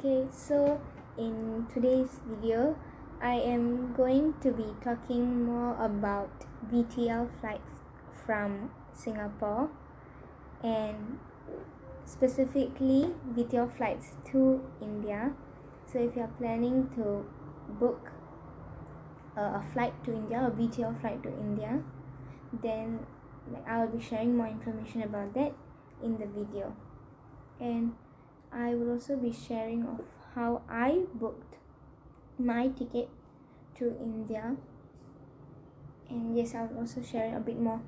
Okay, so in today's video, I am going to be talking more about VTL flights from Singapore and specifically VTL flights to India. So if you're planning to book a flight to India, a VTL flight to India, then I'll be sharing more information about that in the video. And I will also be sharing of how I booked my ticket to India, and yes, I'll also share a bit more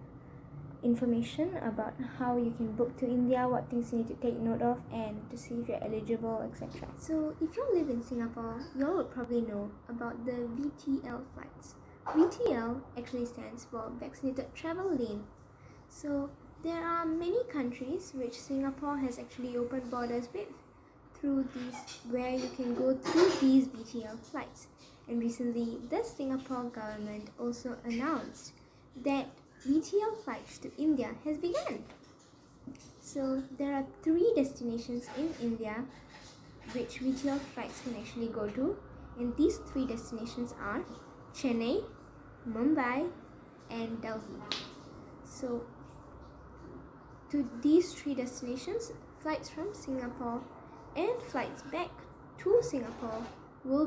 information about how you can book to India, what things you need to take note of, and to see if you're eligible, etc. So if you live in Singapore, you all would probably know about the VTL flights. VTL actually stands for Vaccinated Travel Lane. So there are many countries which Singapore has actually opened borders with through these, where you can go through these VTL flights. And recently, the Singapore government also announced that VTL flights to India has begun. So there are 3 destinations in India which VTL flights can actually go to, and these 3 destinations are Chennai, Mumbai, and Delhi. So to these 3 destinations, flights from Singapore and flights back to Singapore will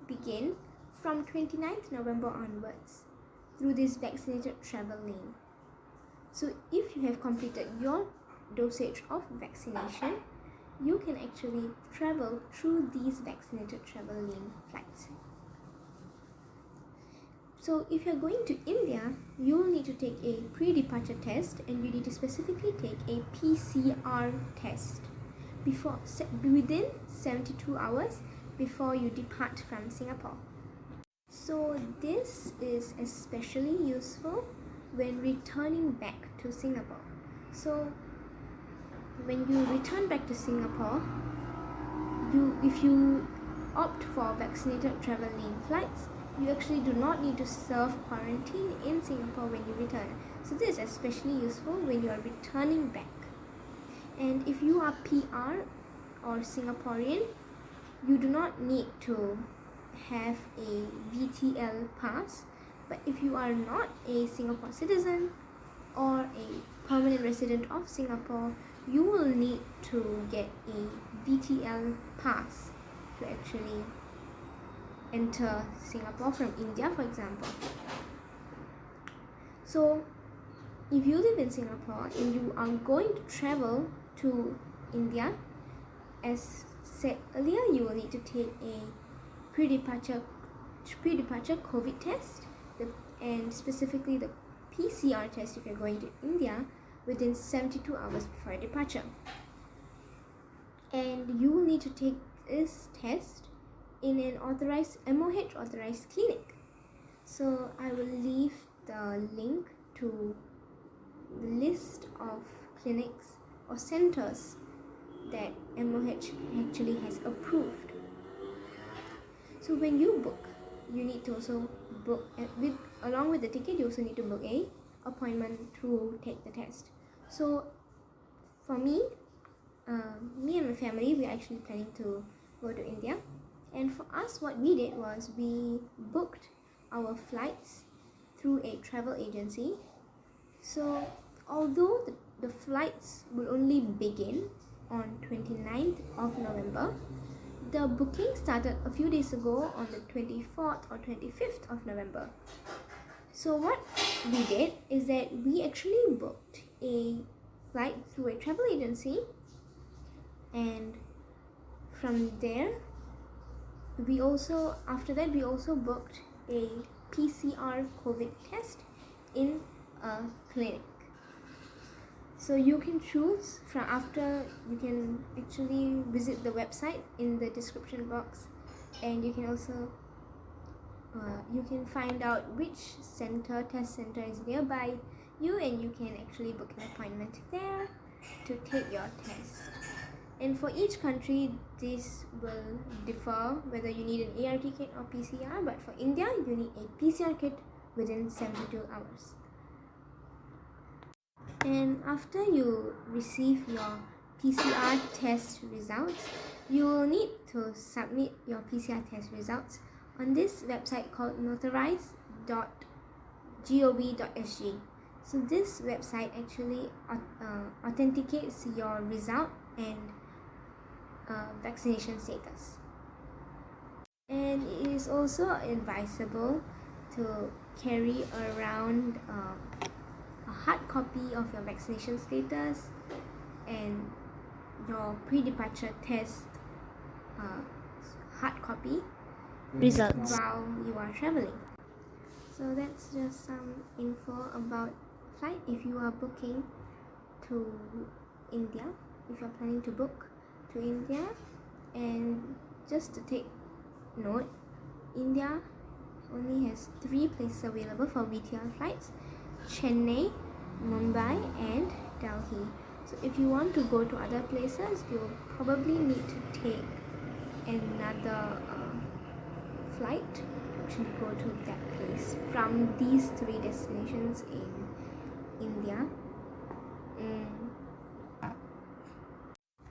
begin from 29th November onwards through this vaccinated travel lane. So if you have completed your dosage of vaccination, you can actually travel through these vaccinated travel lane flights. So if you're going to India, you will need to take a pre-departure test, and you need to specifically take a PCR test within 72 hours before you depart from Singapore. So this is especially useful when returning back to Singapore. So when you return back to Singapore, if you opt for vaccinated travel lane flights, you actually do not need to serve quarantine in Singapore when you return. So this is especially useful when you are returning back. And if you are PR or Singaporean, you do not need to have a VTL pass. But if you are not a Singapore citizen or a permanent resident of Singapore, you will need to get a VTL pass to actually enter Singapore from India, for example. So if you live in Singapore and you are going to travel to India, as said earlier, you will need to take a pre-departure COVID test, and specifically the PCR test if you're going to India, within 72 hours before departure. And you will need to take this test in an MOH authorized clinic. So I will leave the link to the list of clinics or centers that MOH actually has approved. So when you book, you need to also book along with the ticket. You also need to book a appointment to take the test. So for me and my family, we're actually planning to go to India. And for us, what we did was we booked our flights through a travel agency. So although the flights will only begin on 29th of November, the booking started a few days ago on the 24th or 25th of November. So what we did is that we actually booked a flight through a travel agency, and from there after that we also booked a PCR COVID test in a clinic. So you can choose you can actually visit the website in the description box, and you can also you can find out which test center is nearby you, and you can actually book an appointment there to take your test. And for each country, this will differ whether you need an ART kit or PCR, but for India, you need a PCR kit within 72 hours. And after you receive your PCR test results, you will need to submit your PCR test results on this website called notarize.gov.sg. So this website actually authenticates your result and vaccination status. And it is also advisable to carry around a hard copy of your vaccination status and your pre-departure test hard copy results while you are traveling. So that's just some info about flight if you are booking to India, if you're planning to book to India. And just to take note, India only has 3 places available for VTL flights: Chennai, Mumbai and Delhi. So if you want to go to other places, you'll probably need to take another flight to actually go to that place from these 3 destinations in India.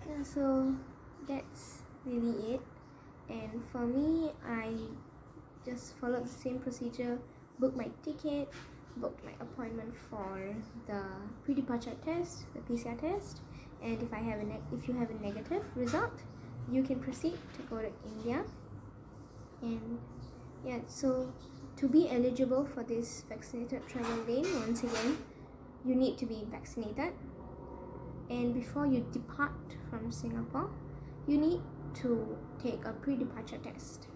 Yeah, so that's really it. And for me, I just followed the same procedure: booked my ticket, booked my appointment for the pre-departure test, the PCR test, and if you have a negative result, you can proceed to go to India. And yeah, so to be eligible for this vaccinated travel lane, once again, you need to be vaccinated, and before you depart from Singapore, you need to take a pre-departure test.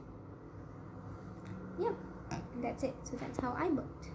Yep, and that's it. So that's how I booked.